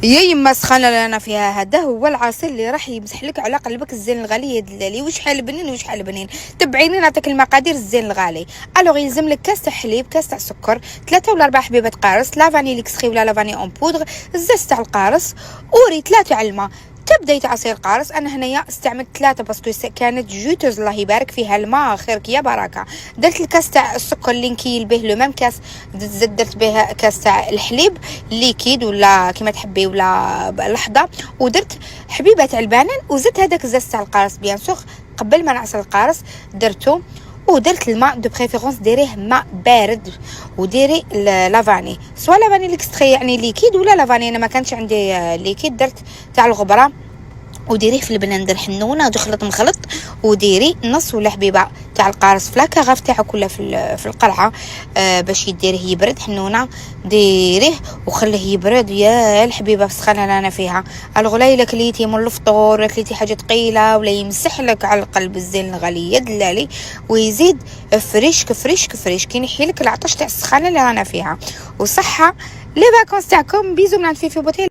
يا يما سخانه اللي انا فيها، هذا هو العصير اللي راح يمسح لك على قلبك الزين الغالي يا دلالي. وشحال بنين وشحال بنين، تبعيني نعطيك المقادير الزين الغالي. الوغ يلزم لك كاس تاع حليب، كاس تاع سكر، 3 ولا 4 حبيبات قارص، لا فاني ليكسخي ولا لا فاني اون بودغ، الزاز تاع القارص، اوري 3 علمه. تبداي عصير قارص. انا هنايا استعملت 3 باسكو كانت جوتوز الله يبارك فيها الماء خيرك يا بركه. درت الكاس تاع السكر اللي نكيل به لو ميم كاس، درت به كاس تاع الحليب ليكيد ولا كيما تحبي ولا لحظه، ودرت حبيبات البانان، وزدت هذاك الزاز تاع القارص بيان سور قبل ما نعصر القارص درتو. ودرت الماء دو بريفيرونس ديريه ماء بارد، وديري لافاني سواء لافاني ليكستري يعني ليكيد ولا لافاني. انا ما كانش عندي ليكيد درت تاع الغبره، وديريه في البلندر حنونه وتخلط مخلط، وديري نص ولا حبيبه تاع القارص في لاكاغاف تاعك ولا في القرعه باش يديره يبرد حنونه. ديريه وخليه يبرد يا الحبيبه سخانه اللي انا فيها. الغلا الا كليتي من الفطور ولا كليتي حاجه ثقيله ولا يمسح لك على القلب الزين الغالي يا دلالي، ويزيد فريشك فريشك فريش كي يحيي لك العطش تاع السخانه اللي انا فيها. وصحه لي فاكونس تاعكم. بيزو من عند فيفي بوتيل.